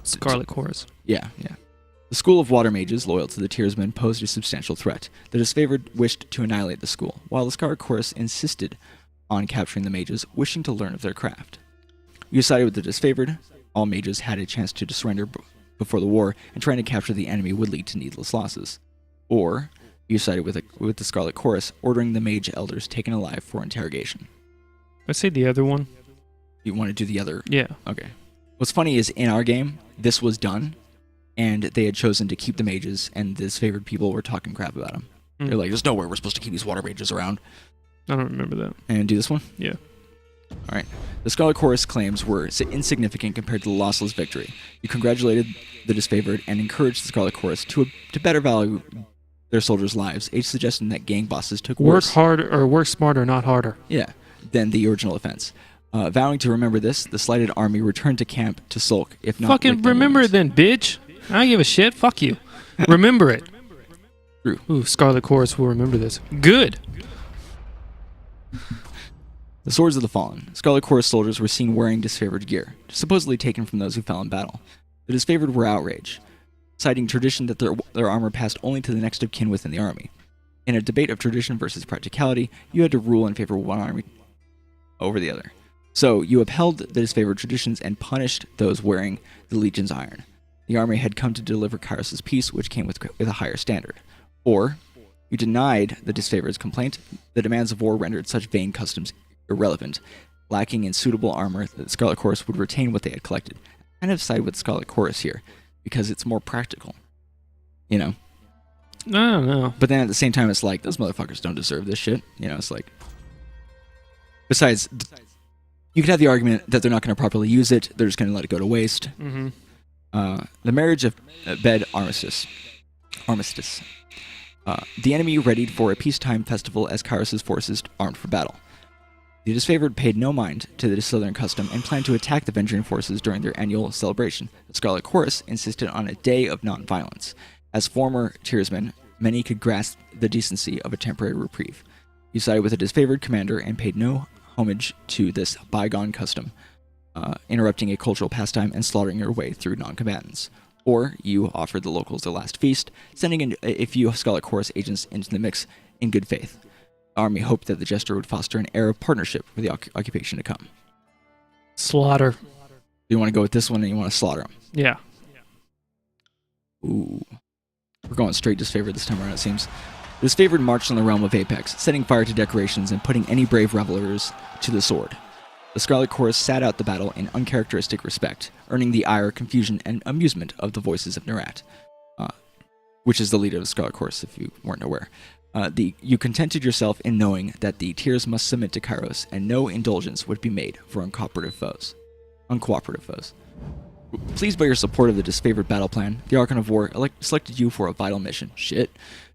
[SPEAKER 2] Scarlet Chorus.
[SPEAKER 1] Yeah. The School of Water Mages, loyal to the Tiersmen, posed a substantial threat. The disfavored wished to annihilate the school, while the Scarlet Chorus insisted on capturing the mages, wishing to learn of their craft. You sided with the disfavored. All mages had a chance to surrender before the war, and trying to capture the enemy would lead to needless losses. Or you sided with the Scarlet Chorus, ordering the mage elders taken alive for interrogation.
[SPEAKER 2] I say the other one.
[SPEAKER 1] You want to do the other?
[SPEAKER 2] Yeah.
[SPEAKER 1] Okay. What's funny is in our game, this was done, and they had chosen to keep the mages, and the disfavored people were talking crap about them. They're like, there's no way we're supposed to keep these water mages around.
[SPEAKER 2] I don't remember that.
[SPEAKER 1] And do this one?
[SPEAKER 2] Yeah.
[SPEAKER 1] All right. The Scarlet Chorus claims were insignificant compared to the lossless victory. You congratulated the disfavored and encouraged the Scarlet Chorus to better value their soldiers' lives, each suggesting that gang bosses took
[SPEAKER 2] Work
[SPEAKER 1] worse.
[SPEAKER 2] harder or work smarter, not harder.
[SPEAKER 1] Yeah, than the original offense. Vowing to remember this, the slighted army returned to camp to sulk, if not
[SPEAKER 2] fucking remember it then, bitch. I don't give a shit. Fuck you. Remember it.
[SPEAKER 1] True.
[SPEAKER 2] Ooh, Scarlet Chorus will remember this. Good.
[SPEAKER 1] The Swords of the Fallen. Scarlet Chorus soldiers were seen wearing disfavored gear, supposedly taken from those who fell in battle. The disfavored were outraged, citing tradition that their armor passed only to the next of kin within the army. In a debate of tradition versus practicality, you had to rule in favor of one army over the other. So you upheld the disfavored traditions and punished those wearing the Legion's iron. The army had come to deliver Kyros' peace, which came with a higher standard. Or you denied the disfavored's complaint. The demands of war rendered such vain customs irrelevant, lacking in suitable armor. The Scarlet Chorus would retain what they had collected. I kind of side with Scarlet Chorus here because it's more practical, you know.
[SPEAKER 2] I don't know.
[SPEAKER 1] But then at the same time, it's like those motherfuckers don't deserve this shit. You know, it's like. Besides, you could have the argument that they're not going to properly use it. They're just going to let it go to waste.
[SPEAKER 2] Mm-hmm.
[SPEAKER 1] The marriage of Bed Armistice. The enemy readied for a peacetime festival as Kyros' forces armed for battle. The disfavored paid no mind to the southern custom and planned to attack the Vendrian forces during their annual celebration. The Scarlet Chorus insisted on a day of non-violence. As former Tiersmen, many could grasp the decency of a temporary reprieve. You sided with a disfavored commander and paid no homage to this bygone custom, interrupting a cultural pastime and slaughtering your way through non-combatants. Or you offered the locals a last feast, sending in a few Scarlet Chorus agents into the mix in good faith. The army hoped that the gesture would foster an air of partnership for the occupation to come.
[SPEAKER 2] Slaughter.
[SPEAKER 1] You want to go with this one and you want to slaughter them?
[SPEAKER 2] Yeah.
[SPEAKER 1] Ooh. We're going straight disfavored this time around, it seems. The disfavored marched on the realm of Apex, setting fire to decorations and putting any brave revelers to the sword. The Scarlet Chorus sat out the battle in uncharacteristic respect, earning the ire, confusion, and amusement of the voices of Nerat, which is the leader of the Scarlet Chorus, if you weren't aware. You contented yourself in knowing that the Tiers must submit to Kyros, and no indulgence would be made for uncooperative foes. Pleased by your support of the disfavored battle plan, the Archon of War selected you for a vital mission,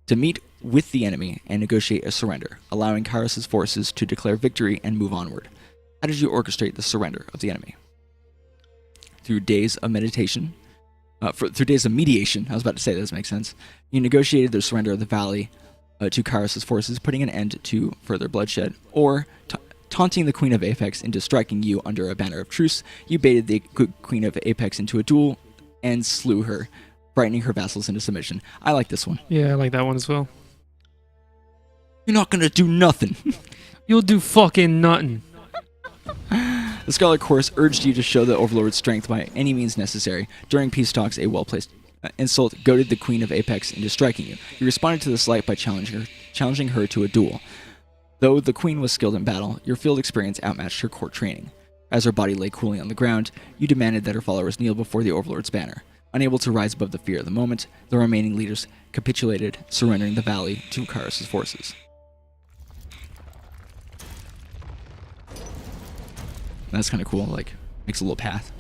[SPEAKER 1] to meet with the enemy and negotiate a surrender, allowing Kyros' forces to declare victory and move onward. How did you orchestrate the surrender of the enemy? Through days of meditation, through days of mediation. I was about to say, that doesn't make sense. You negotiated their surrender of the valley to Kyros' forces, putting an end to further bloodshed, or taunting the Queen of Apex into striking you under a banner of truce. You baited the Queen of Apex into a duel and slew her, frightening her vassals into submission. I like this one.
[SPEAKER 2] Yeah, I like that one as well.
[SPEAKER 1] You're not gonna do nothing.
[SPEAKER 2] You'll do fucking nothing.
[SPEAKER 1] The Scarlet Chorus urged you to show the Overlord's strength by any means necessary. During peace talks, a well-placed insult goaded the Queen of Apex into striking you. You responded to the slight by challenging her to a duel. Though the Queen was skilled in battle, your field experience outmatched her court training. As her body lay cooling on the ground, you demanded that her followers kneel before the Overlord's banner. Unable to rise above the fear of the moment, the remaining leaders capitulated, surrendering the valley to Kyros' forces. That's kind of cool, like, makes a little path.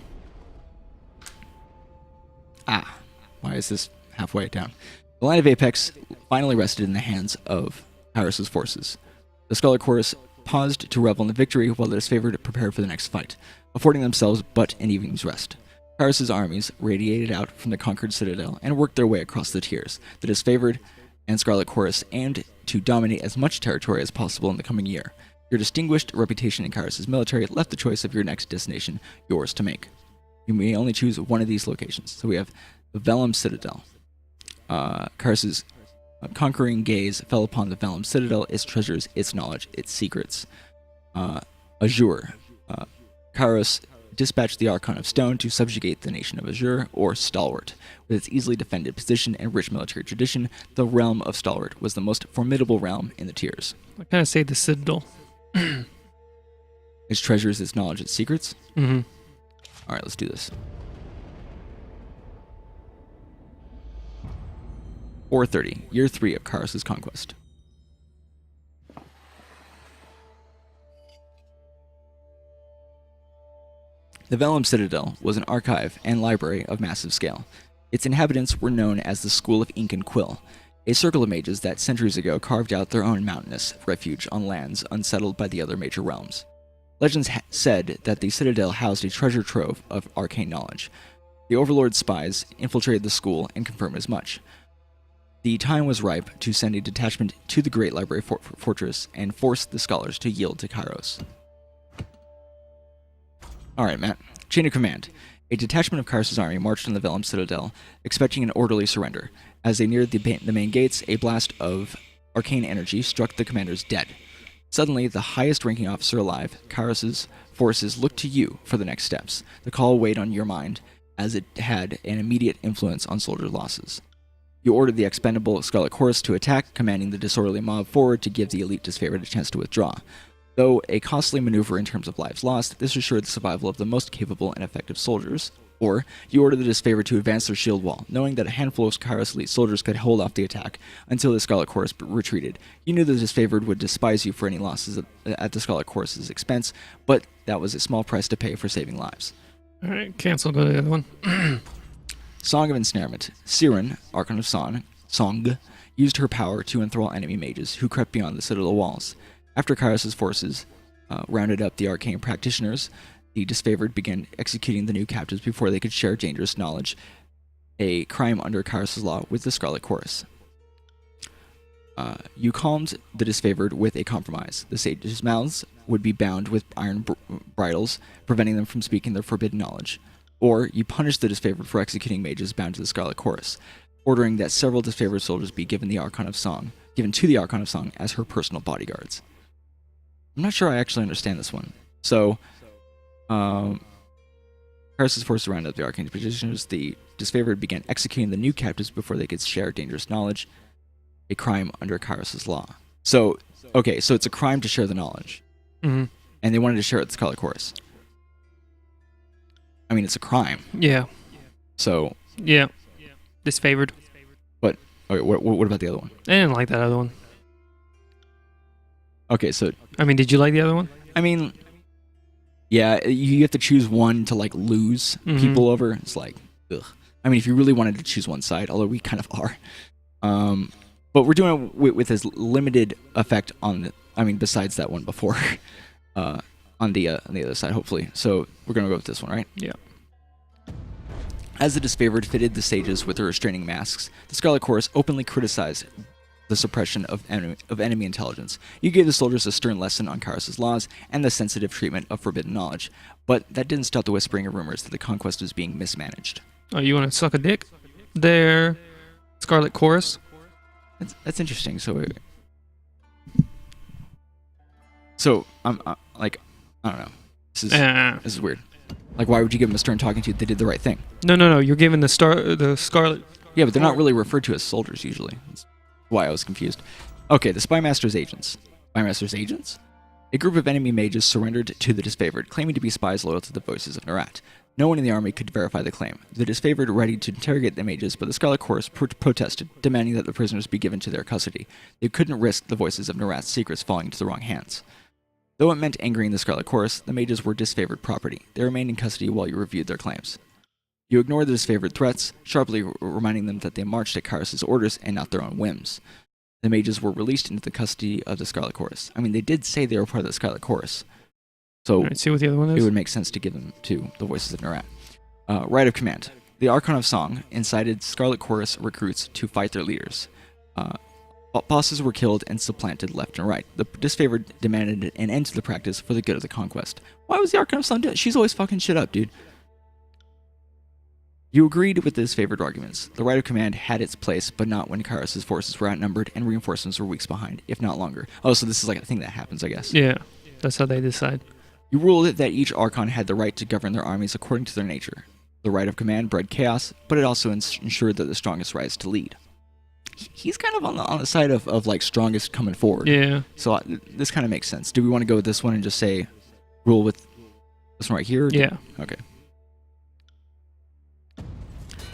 [SPEAKER 1] Why is this halfway down? The line of Apex finally rested in the hands of Kyros' forces. The Scarlet Chorus paused to revel in the victory while the disfavored prepared for the next fight, affording themselves but an evening's rest. Kyros' armies radiated out from the conquered citadel and worked their way across the tiers. The disfavored and Scarlet Chorus aimed to dominate as much territory as possible in the coming year. Your distinguished reputation in Kyros' military left the choice of your next destination yours to make. You may only choose one of these locations. So we have the Vellum Citadel. Kyros' conquering gaze fell upon the Vellum Citadel, its treasures, its knowledge, its secrets. Azure. Kyros dispatched the Archon of Stone to subjugate the nation of Azure, or Stalwart. With its easily defended position and rich military tradition, the realm of Stalwart was the most formidable realm in the tiers.
[SPEAKER 2] I kind of say the Citadel.
[SPEAKER 1] Its treasures, its knowledge, its secrets.
[SPEAKER 2] Mm-hmm.
[SPEAKER 1] All right, let's do this. 430, year 3 of Kyros' conquest. The Vellum Citadel was an archive and library of massive scale. Its inhabitants were known as the School of Ink and Quill, a circle of mages that centuries ago carved out their own mountainous refuge on lands unsettled by the other major realms. Legends said that the Citadel housed a treasure trove of arcane knowledge. The Overlord's spies infiltrated the school and confirmed as much. The time was ripe to send a detachment to the Great Library Fortress and force the scholars to yield to Kyros. Alright, Matt. Chain of command. A detachment of Kyros' army marched on the Vellum Citadel, expecting an orderly surrender. As they neared the main gates, a blast of arcane energy struck the commanders dead. Suddenly, the highest-ranking officer alive, Kyros' forces looked to you for the next steps. The call weighed on your mind, as it had an immediate influence on soldier losses. You ordered the expendable Scarlet Chorus to attack, commanding the disorderly mob forward to give the elite disfavored a chance to withdraw. Though a costly maneuver in terms of lives lost, this assured the survival of the most capable and effective soldiers. Or, you ordered the disfavored to advance their shield wall, knowing that a handful of Kyros elite soldiers could hold off the attack until the Scarlet Chorus retreated. You knew the disfavored would despise you for any losses at the Scarlet Chorus's expense, but that was a small price to pay for saving lives.
[SPEAKER 2] Alright, cancel, go to the other one.
[SPEAKER 1] Song of Ensnarement. Siren, Archon of Song, used her power to enthrall enemy mages who crept beyond the citadel walls. After Kyros' forces rounded up the arcane practitioners, the disfavored began executing the new captives before they could share dangerous knowledge, a crime under Kyros' law with the Scarlet Chorus. You calmed the disfavored with a compromise. The sages' mouths would be bound with iron bridles, preventing them from speaking their forbidden knowledge. Or you punished the disfavored for executing mages bound to the Scarlet Chorus, ordering that several disfavored soldiers be given to the Archon of Song as her personal bodyguards. I'm not sure I actually understand this one. So, Kyros' forces rounded up the arcane practitioners. The disfavored began executing the new captives before they could share dangerous knowledge, a crime under Kyros' law. So, okay, so it's a crime to share the knowledge.
[SPEAKER 2] Mm-hmm.
[SPEAKER 1] And they wanted to share it with the Scarlet Chorus. I mean, it's a crime.
[SPEAKER 2] Yeah.
[SPEAKER 1] So.
[SPEAKER 2] Yeah. Disfavored.
[SPEAKER 1] But, okay, what about the other one?
[SPEAKER 2] I didn't like that other one.
[SPEAKER 1] Okay, so.
[SPEAKER 2] I mean, did you like the other one?
[SPEAKER 1] I mean, yeah, you have to choose one to, like, lose people over. It's like, ugh. I mean, if you really wanted to choose one side, although we kind of are. But we're doing it with as limited effect besides that one before, on the other side, hopefully. So we're going to go with this one, right?
[SPEAKER 2] Yeah.
[SPEAKER 1] As the disfavored fitted the sages with their restraining masks, the Scarlet Chorus openly criticized the suppression of enemy intelligence. You gave the soldiers a stern lesson on Kyros' laws and the sensitive treatment of forbidden knowledge, but that didn't stop the whispering of rumors that the conquest was being mismanaged.
[SPEAKER 2] Oh, you want to suck a dick? There, Scarlet Chorus.
[SPEAKER 1] That's interesting. So I'm like, I don't know. This is weird. Like, why would you give them a stern talking to? They did the right thing.
[SPEAKER 2] No. You're giving the Scarlet.
[SPEAKER 1] Yeah, but they're not really referred to as soldiers usually. That's why I was confused. Okay, the Spymaster's agents. Spymaster's agents? A group of enemy mages surrendered to the disfavored, claiming to be spies loyal to the voices of Nerat. No one in the army could verify the claim. The disfavored readied to interrogate the mages, but the Scarlet Chorus protested, demanding that the prisoners be given to their custody. They couldn't risk the voices of Nerat's secrets falling into the wrong hands. Though it meant angering the Scarlet Chorus, the mages were disfavored property. They remained in custody while you reviewed their claims. You ignored the disfavored threats, sharply reminding them that they marched at Kyros' orders and not their own whims. The mages were released into the custody of the Scarlet Chorus. I mean, they did say they were part of the Scarlet Chorus. So
[SPEAKER 2] All right, see what the other one is?
[SPEAKER 1] It would make sense to give them to the voices of Nerat. Right of command. The Archon of Song incited Scarlet Chorus recruits to fight their leaders. Bosses were killed and supplanted left and right. The disfavored demanded an end to the practice for the good of the conquest. Why was the Archon of Song doing? She's always fucking shit up, dude. You agreed with the disfavored arguments. The right of command had its place, but not when Kyros' forces were outnumbered and reinforcements were weeks behind, if not longer. Oh, so this is like a thing that happens, I guess.
[SPEAKER 2] Yeah, that's how they decide.
[SPEAKER 1] You ruled that each Archon had the right to govern their armies according to their nature. The right of command bred chaos, but it also ensured that the strongest rise to lead. He's kind of on the side of like strongest coming forward.
[SPEAKER 2] Yeah.
[SPEAKER 1] So this kind of makes sense. Do we want to go with this one and just say rule with this one right here?
[SPEAKER 2] Yeah.
[SPEAKER 1] Okay.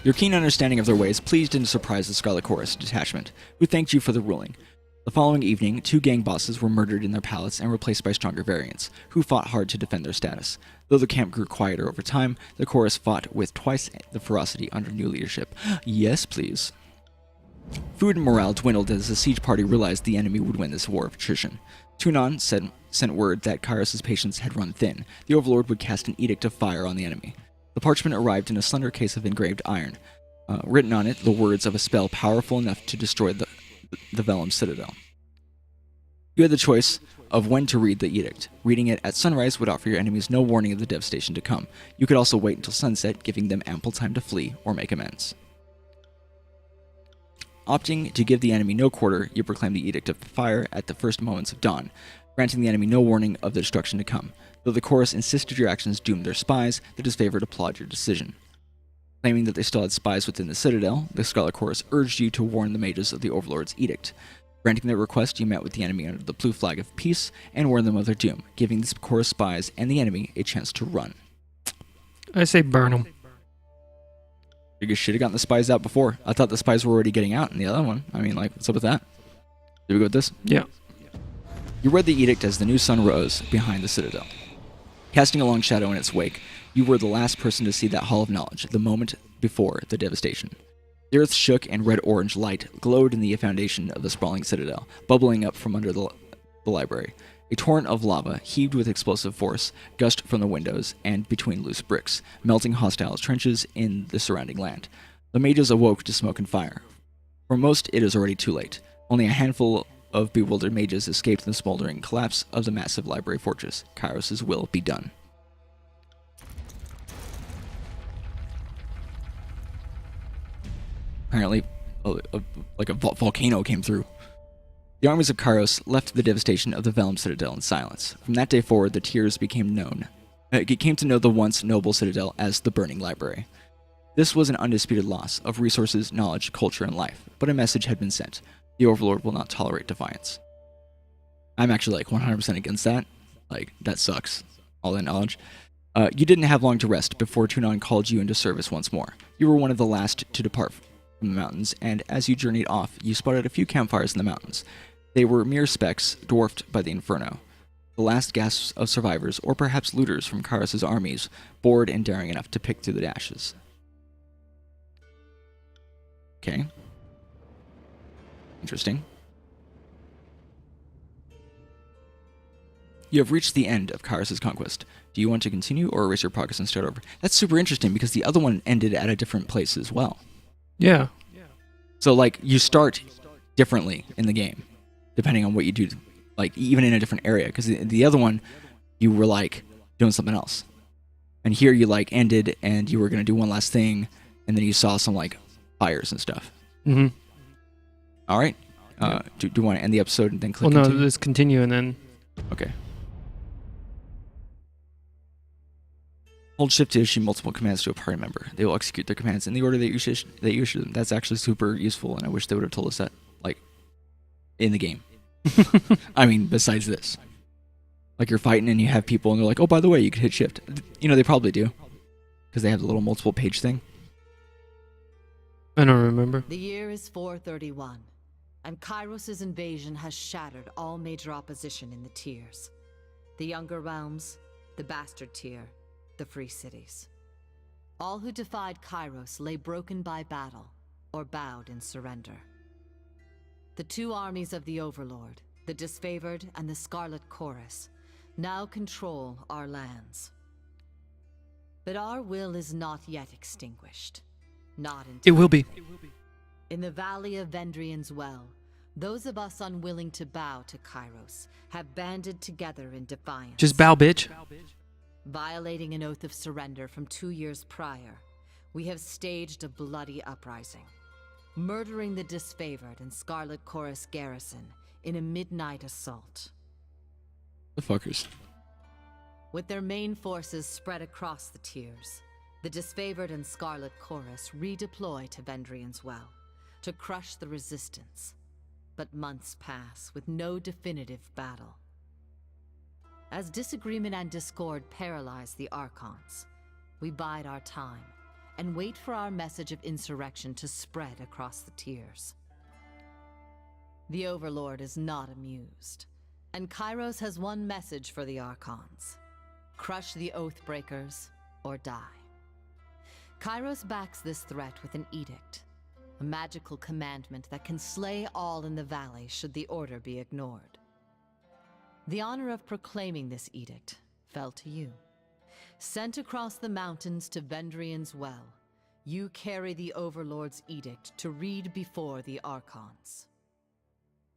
[SPEAKER 1] Your keen understanding of their ways pleased and surprised the Scarlet Chorus detachment, who thanked you for the ruling. The following evening, 2 gang bosses were murdered in their palace and replaced by stronger variants, who fought hard to defend their status. Though the camp grew quieter over time, the chorus fought with twice the ferocity under new leadership. Yes, please. Food and morale dwindled as the siege party realized the enemy would win this war of attrition. Tunon sent word that Kyros' patience had run thin. The Overlord would cast an edict of fire on the enemy. The parchment arrived in a slender case of engraved iron. Written on it, the words of a spell powerful enough to destroy the Vellum Citadel. You had the choice of when to read the edict. Reading it at sunrise would offer your enemies no warning of the devastation to come. You could also wait until sunset, giving them ample time to flee or make amends. Opting to give the enemy no quarter, you proclaim the Edict of Fire at the first moments of dawn, granting the enemy no warning of the destruction to come. Though the chorus insisted your actions doomed their spies, the disfavored applaud your decision. Claiming that they still had spies within the Citadel, the Scarlet Chorus urged you to warn the mages of the Overlord's edict. Granting their request, you met with the enemy under the blue flag of peace and warned them of their doom, giving the chorus spies and the enemy a chance to run.
[SPEAKER 2] I say burn them.
[SPEAKER 1] You should have gotten the spies out before. I thought the spies were already getting out in the other one. I mean, like, what's up with that? Did we go with this?
[SPEAKER 2] Yeah.
[SPEAKER 1] You read the edict as the new sun rose behind the Citadel. Casting a long shadow in its wake, you were the last person to see that Hall of Knowledge, the moment before the devastation. The earth shook and red-orange light glowed in the foundation of the sprawling Citadel, bubbling up from under the library. A torrent of lava, heaved with explosive force, gushed from the windows and between loose bricks, melting hostile trenches in the surrounding land. The mages awoke to smoke and fire. For most, it is already too late. Only a handful of bewildered mages escaped the smoldering collapse of the massive library fortress. Kyros' will be done. Apparently, like a volcano came through. The armies of Kyros left the devastation of the Vellum Citadel in silence. From that day forward, the Tears became known. It came to know the once noble Citadel as the Burning Library. This was an undisputed loss of resources, knowledge, culture, and life, but a message had been sent. The Overlord will not tolerate defiance. I'm actually like 100% against that. Like, that sucks. All that knowledge. You didn't have long to rest before Tunon called you into service once more. You were one of the last to depart from the mountains, and as you journeyed off, you spotted a few campfires in the mountains. They were mere specks, dwarfed by the inferno. The last gasps of survivors, or perhaps looters from Kyros' armies, bored and daring enough to pick through the ashes. Okay. Interesting. You have reached the end of Kyros' conquest. Do you want to continue or erase your progress and start over? That's super interesting because the other one ended at a different place as well.
[SPEAKER 2] Yeah.
[SPEAKER 1] So, like, you start differently in the game, depending on what you do, like, even in a different area. Because the other one, you were, like, doing something else. And here you, like, ended and you were going to do one last thing, and then you saw some, like, fires and stuff.
[SPEAKER 2] Mm-hmm.
[SPEAKER 1] All right. Do you want to end the episode and then click
[SPEAKER 2] Well, no,
[SPEAKER 1] continue?
[SPEAKER 2] let's continue and then...
[SPEAKER 1] Okay. Hold shift to issue multiple commands to a party member. They will execute their commands in the order that you issue them. That's actually super useful, and I wish they would have told us that, like, in the game. I mean, besides this. Like, you're fighting and you have people, and they're like, oh, by the way, you could hit shift. You know, they probably do. Because they have the little multiple page thing.
[SPEAKER 2] I don't remember.
[SPEAKER 3] The year is 431, and Kyros' invasion has shattered all major opposition in the tiers. The Younger Realms, the Bastard Tier, the Free Cities. All who defied Kyros lay broken by battle, or bowed in surrender. The two armies of the Overlord, the Disfavored and the Scarlet Chorus, now control our lands. But our will is not yet extinguished. Not until...
[SPEAKER 2] It will be.
[SPEAKER 3] In the Valley of Vendrian's Well, those of us unwilling to bow to Kyros have banded together in defiance.
[SPEAKER 2] Just bow, bitch.
[SPEAKER 3] Violating an oath of surrender from 2 years prior, we have staged a bloody uprising, murdering the Disfavored and Scarlet Chorus garrison in a midnight assault.
[SPEAKER 1] The fuckers.
[SPEAKER 3] With their main forces spread across the tiers, the Disfavored and Scarlet Chorus redeploy to Vendrian's Well to crush the resistance. But months pass with no definitive battle. As disagreement and discord paralyze the Archons, we bide our time and wait for our message of insurrection to spread across the tiers. The Overlord is not amused, and Kyros has one message for the Archons: crush the Oathbreakers or die. Kyros backs this threat with an edict, a magical commandment that can slay all in the valley should the order be ignored. The honor of proclaiming this edict fell to you. Sent across the mountains to Vendrian's Well, you carry the Overlord's edict to read before the Archons.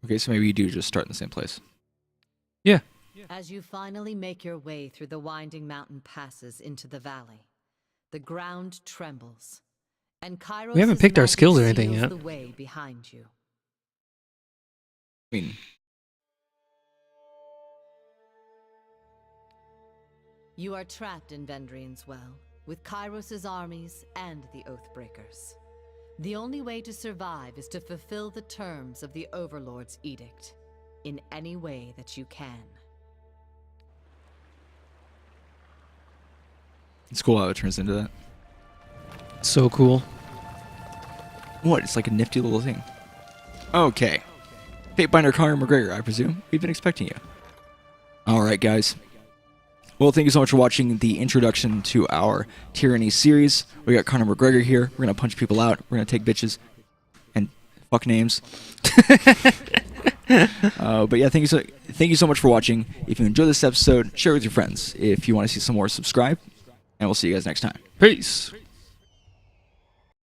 [SPEAKER 1] Okay, so maybe you do just start in the same place.
[SPEAKER 2] Yeah.
[SPEAKER 3] As you finally make your way through the winding mountain passes into the valley, the ground trembles, and Kyros'
[SPEAKER 2] We haven't picked our
[SPEAKER 3] magic
[SPEAKER 2] skills or anything
[SPEAKER 3] seals
[SPEAKER 2] yet.
[SPEAKER 3] the way behind you.
[SPEAKER 1] I mean,
[SPEAKER 3] You are trapped in Vendrian's Well, with Kyros' armies and the Oathbreakers. The only way to survive is to fulfill the terms of the Overlord's edict, in any way that you can.
[SPEAKER 1] it's cool how it turns into that.
[SPEAKER 2] So cool.
[SPEAKER 1] What? It's like a nifty little thing. Okay. Fatebinder Conor McGregor, I presume. We've been expecting you. Alright, guys. Well, thank you so much for watching the introduction to our Tyranny series. We got Conor McGregor here. We're going to punch people out. We're going to take bitches and fuck names. But yeah, thank you so much for watching. If you enjoyed this episode, share it with your friends. If you want to see some more, subscribe. And we'll see you guys next time.
[SPEAKER 2] Peace.